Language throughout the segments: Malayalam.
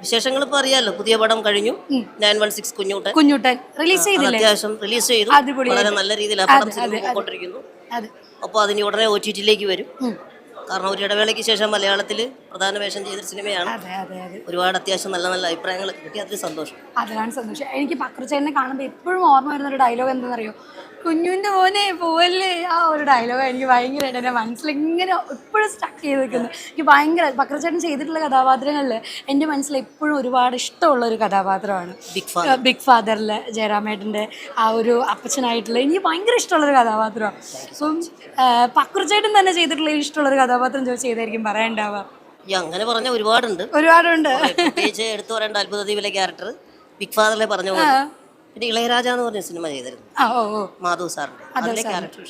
വിശേഷങ്ങൾ ഇപ്പോൾ അറിയാലോ, പുതിയ പടം കഴിഞ്ഞു. 916 കുഞ്ഞൂട്ടൻ കുഞ്ഞുട്ടൻ റിലീസ് ചെയ്തില്ലേ? അത്യാവശ്യം റിലീസ് ചെയ്തു. വളരെ നല്ല രീതിയിൽ ആ പടം സിനിമ പോയിക്കൊണ്ടിരിക്കുന്നു. അതെ. അപ്പോൾ അതിന് ഉടനെ OTT-യിലേക്ക് വരും. കാരണം ഒരു ഇടവേളയ്ക്ക് ശേഷം മലയാളത്തിൽ പ്രധാന വേഷം ചെയ്തൊരു സിനിമയാണ്. ഒരുപാട് അത്യാവശ്യം നല്ല നല്ല അഭിപ്രായങ്ങൾ കിട്ടി. അതിൽ സന്തോഷം. അതാണ് സന്തോഷം. എനിക്ക് പക്രുചേട്ടനെ കാണുമ്പോൾ എപ്പോഴും ഓർമ്മ വരുന്നൊരു ഡയലോഗ് എന്താണെന്നറിയോ? കുഞ്ഞുവിൻ്റെ മോനെ പോവല്ലേ. ആ ഒരു ഡയലോഗ് എനിക്ക് ഭയങ്കരമായിട്ട് എൻ്റെ മനസ്സിലിങ്ങനെ എപ്പോഴും സ്റ്റക്ക് ചെയ്ത് നിൽക്കുന്നു. എനിക്ക് ഭയങ്കര പക്രുചേട്ടൻ ചെയ്തിട്ടുള്ള കഥാപാത്രങ്ങളിൽ എൻ്റെ മനസ്സിൽ എപ്പോഴും ഒരുപാട് ഇഷ്ടമുള്ള ഒരു കഥാപാത്രമാണ് ബിഗ് ഫാദറിൽ ജയറാമേട്ടൻ്റെ ആ ഒരു അപ്പച്ചനായിട്ടുള്ള എനിക്ക് ഭയങ്കര ഇഷ്ടമുള്ളൊരു കഥാപാത്രമാണ്. അപ്പം പക്രുചേട്ടൻ തന്നെ ചെയ്തിട്ടുള്ള ഇഷ്ടമുള്ളൊരു കഥാപാത്രം ചോദിച്ചാൽ ഏതായിരിക്കും പറയാനുണ്ടാവുക? അങ്ങനെ പറഞ്ഞ ഒരുപാടുണ്ട്. പ്രത്യേകിച്ച് എടുത്തു പറയേണ്ട അത്ഭുതദ്വീപിലെ ക്യാരക്ടർ ബിഗ് ഫാദറിലെ പറഞ്ഞ പോലെ. പിന്നെ ഇളയരാജ എന്ന് പറഞ്ഞ സിനിമ ചെയ്തിരുന്നു മാധവ് സാറിന്റെ ക്യാരക്ടർ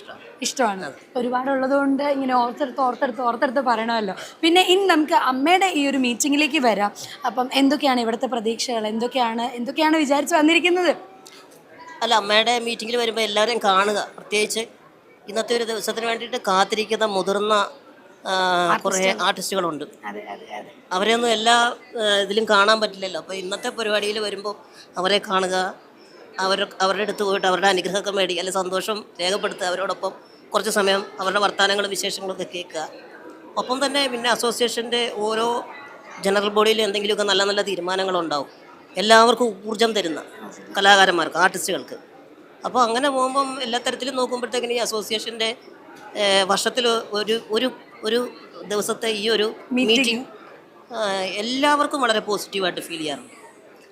ഇഷ്ടമാണ്. ഒരുപാടുള്ളത് കൊണ്ട് ഇങ്ങനെ ഓർത്തെടുത്ത് പറയണമല്ലോ. പിന്നെ ഇനി നമുക്ക് അമ്മയുടെ ഈ ഒരു മീറ്റിങ്ങിലേക്ക് വരാം. അപ്പം എന്തൊക്കെയാണ് ഇവിടുത്തെ പ്രതീക്ഷകൾ? എന്തൊക്കെയാണ് വിചാരിച്ച് വന്നിരിക്കുന്നത്? അല്ല, അമ്മയുടെ മീറ്റിങ്ങിൽ വരുമ്പോൾ എല്ലാവരെയും കാണുക. പ്രത്യേകിച്ച് ഇന്നത്തെ ഒരു ദിവസത്തിന് വേണ്ടിയിട്ട് കാത്തിരിക്കുന്ന മുതിർന്ന കുറേ ആർട്ടിസ്റ്റുകളുണ്ട്. അവരെയൊന്നും എല്ലാ ഇതിലും കാണാൻ പറ്റില്ലല്ലോ. അപ്പോൾ ഇന്നത്തെ പരിപാടിയിൽ വരുമ്പോൾ അവരെ കാണുക, അവരുടെ അടുത്ത് പോയിട്ട് അവരുടെ അനുഗ്രഹമൊക്കെ മേടി, അല്ലെങ്കിൽ സന്തോഷം രേഖപ്പെടുത്തുക, അവരോടൊപ്പം കുറച്ച് സമയം അവരുടെ വർത്തമാനങ്ങളും വിശേഷങ്ങളൊക്കെ കേൾക്കുക. ഒപ്പം തന്നെ പിന്നെ അസോസിയേഷൻ്റെ ഓരോ ജനറൽ ബോഡിയിൽ എന്തെങ്കിലുമൊക്കെ നല്ല നല്ല തീരുമാനങ്ങളുണ്ടാവും, എല്ലാവർക്കും ഊർജം തരുന്ന കലാകാരന്മാർക്ക്, ആർട്ടിസ്റ്റുകൾക്ക്. അപ്പോൾ അങ്ങനെ പോകുമ്പം എല്ലാ തരത്തിലും നോക്കുമ്പോഴത്തേക്കിന് ഈ അസോസിയേഷൻ്റെ വർഷത്തിൽ ഒരു ദിവസത്തെ ഈ ഒരു മീറ്റിംഗ് എല്ലാവർക്കും വളരെ പോസിറ്റീവായിട്ട് ഫീൽ ചെയ്യാറുണ്ട്.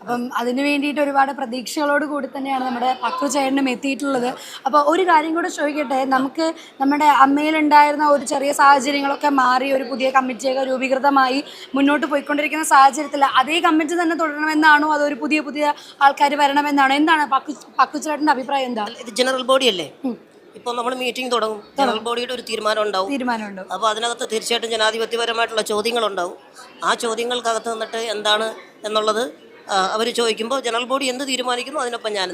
അപ്പം അതിന് വേണ്ടിയിട്ട് ഒരുപാട് പ്രതീക്ഷകളോട് കൂടി തന്നെയാണ് നമ്മുടെ പക്രുചേട്ടനും എത്തിയിട്ടുള്ളത്. അപ്പോൾ ഒരു കാര്യം കൂടെ ചോദിക്കട്ടെ, നമുക്ക് നമ്മുടെ അമ്മയിലുണ്ടായിരുന്ന ഒരു ചെറിയ സാഹചര്യങ്ങളൊക്കെ മാറി ഒരു പുതിയ കമ്മിറ്റിയൊക്കെ രൂപീകൃതമായി മുന്നോട്ട് പോയിക്കൊണ്ടിരിക്കുന്ന സാഹചര്യത്തിൽ അതേ കമ്മിറ്റി തന്നെ തുടരണമെന്നാണോ അതോ ഒരു പുതിയ ആൾക്കാർ വരണമെന്നാണോ? എന്താണ് പക്രുചേട്ടൻ്റെ അഭിപ്രായം? എന്താ? ഇത് ജനറൽ ബോഡി അല്ലേ, ഇപ്പോൾ നമ്മൾ മീറ്റിംഗ് തുടങ്ങും, ജനറൽ ബോഡിയുടെ ഒരു തീരുമാനം ഉണ്ടാവും. അപ്പോൾ അതിനകത്ത് തീർച്ചയായിട്ടും ജനാധിപത്യപരമായിട്ടുള്ള ചോദ്യങ്ങളുണ്ടാവും. ആ ചോദ്യങ്ങൾക്കകത്ത് നിന്നിട്ട് എന്താണ് എന്നുള്ളത് അവർ ചോദിക്കുമ്പോൾ ജനറൽ ബോഡി എന്ത് തീരുമാനിക്കുന്നു അതിനൊപ്പം ഞാൻ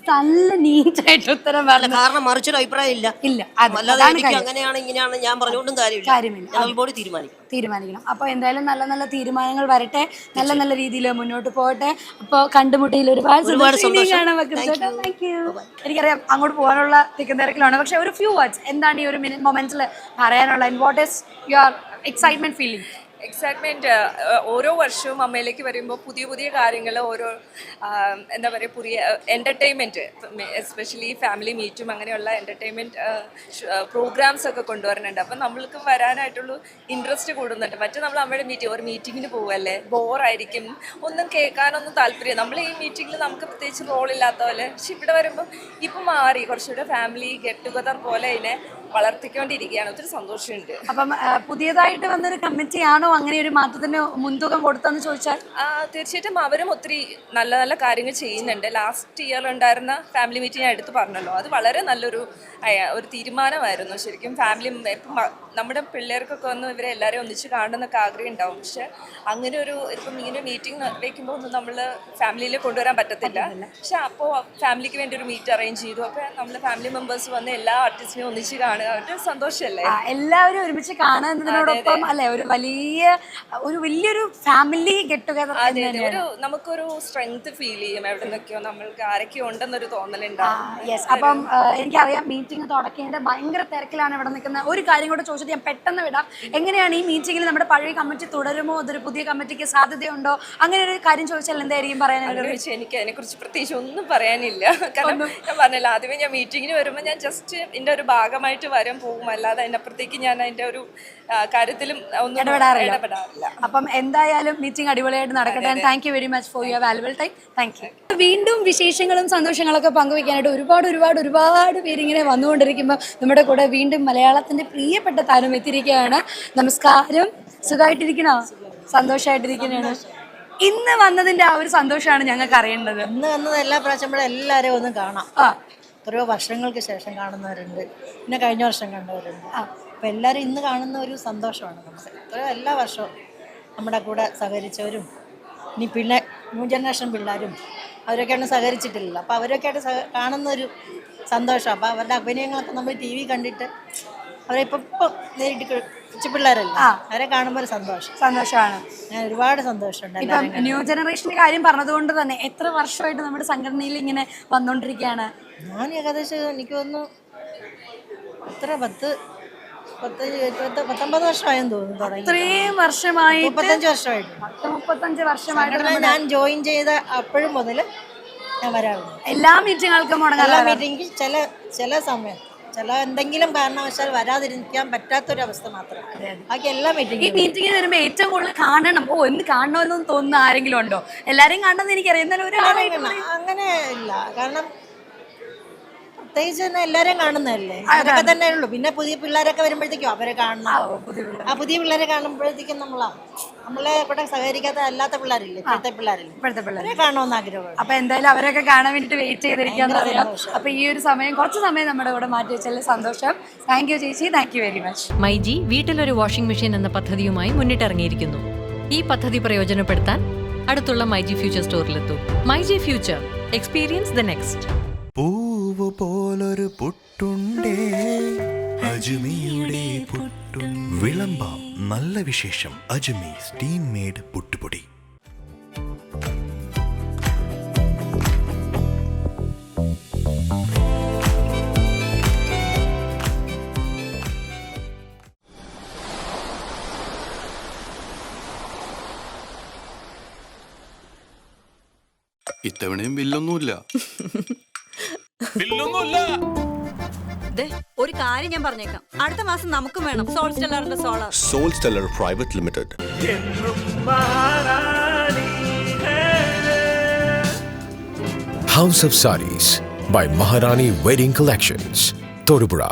നല്ല നീറ്റായിട്ട് ഉത്തരം പറഞ്ഞു. കാരണം മറിച്ചൊരു അഭിപ്രായം ഇല്ല. അല്ലാതെ എനിക്ക് അങ്ങനെയാണ് ഇങ്ങനെയാണ് ഞാൻ പറഞ്ഞുകൊണ്ടും കാര്യമില്ല. ജനറൽ ബോഡി തീരുമാനിക്കണം. അപ്പോൾ എന്തായാലും നല്ല നല്ല തീരുമാനങ്ങൾ വരട്ടെ, നല്ല നല്ല രീതിയിൽ മുന്നോട്ട് പോകട്ടെ. അപ്പോൾ കണ്ടുമുട്ടിയിൽ ഒരുപാട് സന്തോഷം. എനിക്കറിയാം അങ്ങോട്ട് പോകാനുള്ള തിക്കും തിരക്കിലാണ്, പക്ഷെ ഒരു ഫ്യൂ വേർഡ്സ് എന്താണ് ഈ ഒരു മൊമെന്റ്സിൽ പറയാനുള്ള? What is your excitement feeling? Excitement ഓരോ വർഷവും അമ്മയിലേക്ക് വരുമ്പോൾ പുതിയ കാര്യങ്ങൾ, ഓരോ എന്താ പറയുക, പുതിയ എൻ്റർടൈൻമെൻറ്റ്, എസ്പെഷ്യലി ഫാമിലി മീറ്റും അങ്ങനെയുള്ള എൻ്റർടൈൻമെൻറ്റ് പ്രോഗ്രാംസ് ഒക്കെ കൊണ്ടുവരുന്നുണ്ട്. അപ്പം നമ്മൾക്ക് വരാനായിട്ടുള്ള ഇൻട്രസ്റ്റ് കൂടുന്നുണ്ട്. മറ്റേ നമ്മൾ അമ്മയുടെ ഒരു മീറ്റിങ്ങിന് പോകുമല്ലേ, ബോറായിരിക്കും, ഒന്നും കേൾക്കാനൊന്നും താല്പര്യം. നമ്മൾ ഈ മീറ്റിങ്ങിൽ നമുക്ക് പ്രത്യേകിച്ച് റോളില്ലാത്ത പോലെ. പക്ഷെ ഇവിടെ വരുമ്പോൾ ഇപ്പം മാറി, കുറച്ചുകൂടെ ഫാമിലി ഗെറ്റ് ടുഗദർ പോലെ അതിനെ വളർത്തിക്കൊണ്ടിരിക്കുകയാണ്. ഒത്തിരി സന്തോഷമുണ്ട്. അപ്പം പുതിയതായിട്ട് വന്നൊരു കമ്മിറ്റിയാണോ അങ്ങനെ ഒരു മാറ്റത്തിന് മുൻതൂക്കം കൊടുത്തെന്ന് ചോദിച്ചാൽ? തീർച്ചയായിട്ടും അവരും ഒത്തിരി നല്ല നല്ല കാര്യങ്ങൾ ചെയ്യുന്നുണ്ട്. ലാസ്റ്റ് ഇയർ ഉണ്ടായിരുന്ന ഫാമിലി മീറ്റിംഗ് ഞാൻ എടുത്ത് പറഞ്ഞല്ലോ, അത് വളരെ നല്ലൊരു തീരുമാനമായിരുന്നു. ശരിക്കും ഫാമിലി ഇപ്പം നമ്മുടെ പിള്ളേർക്കൊക്കെ വന്ന് ഇവരെ എല്ലാവരെയും ഒന്നിച്ച് കാണണമെന്നൊക്കെ ആഗ്രഹം ഉണ്ടാവും. പക്ഷെ അങ്ങനെ ഇപ്പം ഇങ്ങനെ മീറ്റിംഗ് വയ്ക്കുമ്പോൾ ഒന്നും നമ്മൾ ഫാമിലിയിൽ കൊണ്ടുവരാൻ പറ്റത്തില്ല. പക്ഷെ അപ്പോൾ ഫാമിലിക്ക് വേണ്ടി ഒരു മീറ്റ് അറേഞ്ച് ചെയ്തു. അപ്പോൾ നമ്മൾ ഫാമിലി മെമ്പേഴ്സ് വന്ന് എല്ലാ ആർട്ടിസ്റ്റിനെയും ഒന്നിച്ച് കാണുക, അവരുടെ സന്തോഷമല്ലേ. എല്ലാവരും ഒരുമിച്ച് കാണുന്നതിനോടൊപ്പം അല്ലേ ഒരു വലിയൊരു ഫാമിലി ഗെറ്റ് ടുഗദർ. നമുക്കൊരു സ്ട്രെങ്ത് ഫീൽ ചെയ്യും. എവിടെ നിന്നൊക്കെയോ നമ്മൾക്ക് ആരൊക്കെയോ ഉണ്ടെന്നൊരു തോന്നലുണ്ടാവും. അപ്പം എനിക്കറിയാം മീറ്റിംഗ് തുടക്കേണ്ട ഭയങ്കര തിരക്കിലാണ് ഇവിടെ നിൽക്കുന്നത്. ഒരു കാര്യം കൂടെ ചോദിച്ചിട്ട് ഞാൻ പെട്ടെന്ന് വിടാം. എങ്ങനെയാണ് ഈ മീറ്റിംഗിൽ നമ്മുടെ പഴയ കമ്മിറ്റി തുടരുമോ, അതൊരു പുതിയ കമ്മിറ്റിക്ക് സാധ്യതയുണ്ടോ? അങ്ങനെ ഒരു കാര്യം ചോദിച്ചാൽ എന്തായിരിക്കും പറയാനുള്ളത്? എനിക്ക് അതിനെക്കുറിച്ച് പ്രത്യേകിച്ച് ഒന്നും പറയാനില്ല. കാരണം ഞാൻ പറഞ്ഞില്ല, ആദ്യമേ ഞാൻ മീറ്റിങ്ങിന് വരുമ്പോൾ ഞാൻ ജസ്റ്റ് ഇതിൻ്റെ ഒരു ഭാഗമായിട്ട് പോകും, അല്ലാതെ അതിനപ്പുറത്തേക്ക് ഞാൻ അതിൻ്റെ ഒരു കാര്യത്തിലും ഒന്നും ഇടപെടാറില്ല. അപ്പം എന്തായാലും മീറ്റിംഗ് അടിപൊളിയായിട്ട് നടക്കട്ടെ. Thank you very much for your valuable time. Thank you. വീണ്ടും വിശേഷങ്ങളും സന്തോഷങ്ങളൊക്കെ പങ്കുവയ്ക്കാനായിട്ട് ഒരുപാട് പേരിങ്ങനെ വന്നുകൊണ്ടിരിക്കുമ്പോൾ നമ്മുടെ കൂടെ വീണ്ടും മലയാളത്തിൻ്റെ പ്രിയപ്പെട്ട താരം എത്തിയിരിക്കുകയാണ്. നമസ്കാരം. സുഖമായിട്ടിരിക്കണോ? സന്തോഷമായിട്ടിരിക്കുന്നതാണ്. ഇന്ന് വന്നതിൻ്റെ ആ ഒരു സന്തോഷമാണ് ഞങ്ങൾക്ക് അറിയേണ്ടത്. ഇന്ന് വന്നത് എല്ലാ പ്രാവശ്യം എല്ലാവരെയും ഒന്ന് കാണാം. എത്രയോ വർഷങ്ങൾക്ക് ശേഷം കാണുന്നവരുണ്ട്, പിന്നെ കഴിഞ്ഞ വർഷം കണ്ടവരുണ്ട്. അപ്പോൾ എല്ലാവരും ഇന്ന് കാണുന്ന ഒരു സന്തോഷമാണ് നമുക്ക്. എത്രയോ എല്ലാ വർഷവും നമ്മുടെ കൂടെ സഹകരിച്ചവരും ഇനി പിന്നെ ന്യൂ ജനറേഷൻ പിള്ളേരും അവരൊക്കെയാണ് സഹകരിച്ചിട്ടില്ല. അപ്പോൾ അവരൊക്കെ ആയിട്ട് കാണുന്നൊരു സന്തോഷം. അപ്പോൾ അവരുടെ അഭിനയങ്ങളൊക്കെ നമ്മൾ TV കണ്ടിട്ട് അവരെ ഇപ്പം നേരിട്ട് കൊച്ചു പിള്ളേരല്ല, അവരെ കാണുമ്പോൾ ഒരു സന്തോഷമാണ്. ഞാൻ ഒരുപാട് സന്തോഷമുണ്ട്. ഇപ്പം ന്യൂ ജനറേഷന്റെ കാര്യം പറഞ്ഞതുകൊണ്ട് തന്നെ എത്ര വർഷമായിട്ട് നമ്മുടെ സംഘടനയിൽ ഇങ്ങനെ വന്നുകൊണ്ടിരിക്കുകയാണ്? ഞാൻ ഏകദേശം എനിക്ക് തോന്നുന്നു എത്ര 19 വർഷമായെന്ന് തോന്നുന്നു തുടങ്ങി. ഇത്രയും വർഷമായിട്ട് 35 വർഷമായിട്ട് 35 വർഷമായിട്ട് ഞാൻ ജോയിൻ ചെയ്ത അപ്പോഴും മുതൽ ഞാൻ വരാറുണ്ട്. എല്ലാ മീറ്റിങ്ങുകൾക്കും എല്ലാ മീറ്റിംഗ് ചില സമയം ചില എന്തെങ്കിലും കാരണവശാൽ വരാതിരിക്കാൻ പറ്റാത്തൊരവസ്ഥ മാത്രം, ബാക്കി എല്ലാ ഈ മീറ്റിംഗും. മീറ്റിംഗിൽ വരുമ്പോ ഏറ്റവും കൂടുതൽ കാണണം, എന്ത് കാണണമെന്ന് തോന്നുന്ന ആരെങ്കിലും ഉണ്ടോ? എല്ലാരെയും കാണണമെന്ന് എനിക്കറിയാം, എന്നാലും ഒരാളായിട്ട് അങ്ങനെ ഇല്ല. കാരണം പ്രത്യേകിച്ച് തന്നെ എല്ലാവരെയും കാണുന്നതല്ലേ, അതൊക്കെ തന്നെ ഉള്ളൂ. പിന്നെ പുതിയ പിള്ളേരൊക്കെ വരുമ്പോഴത്തേക്കും അവരെ കാണണം. ആ പുതിയ പിള്ളേരെ കാണുമ്പോഴത്തേക്കും നമ്മളെ കൂടെ സഹകരിക്കാത്ത അല്ലാത്ത പിള്ളേരില്ലേ, ഇപ്പോഴത്തെ പിള്ളേരെ കാണണമെന്ന് ആഗ്രഹമാണ്. അപ്പൊ എന്തായാലും അവരൊക്കെ കാണാൻ വേണ്ടിട്ട് വെയിറ്റ് ചെയ്തിരിക്കാന്ന് പറയാം. അപ്പൊ ഈ ഒരു സമയം കുറച്ച് സമയം നമ്മുടെ കൂടെ മാറ്റി വെച്ചാൽ സന്തോഷം. താങ്ക് യു ചേച്ചി, thank you very much. MyG വീട്ടിലൊരു വാഷിംഗ് മെഷീൻ എന്ന പദ്ധതിയുമായി മുന്നിട്ടിറങ്ങിയിരിക്കുന്നു. ഈ പദ്ധതി പ്രയോജനപ്പെടുത്താൻ അടുത്തുള്ള മൈജി ഫ്യൂച്ചർ സ്റ്റോറിലെത്തൂ. MyG future, experience the next. പൂവ് പോലൊരു പുട്ടുണ്ടേ അജ്മിയുടെ പുട്ടും. വിളമ്പാം നല്ല വിശേഷം. അജ്മി സ്റ്റീം മെയ്ഡ് പുട്ടുപൊടി. ഇത്തവണയും ബില്ലൊന്നുമില്ല. ഒരു കാര്യം ഞാൻ പറഞ്ഞേക്കാം, അടുത്ത മാസം നമുക്കും വേണം സോൾ സ്റ്റെല്ലറിന്റെ solar. Sol Stellar private limited. House of Sarees by Maharani Wedding Collections, Todupuzha.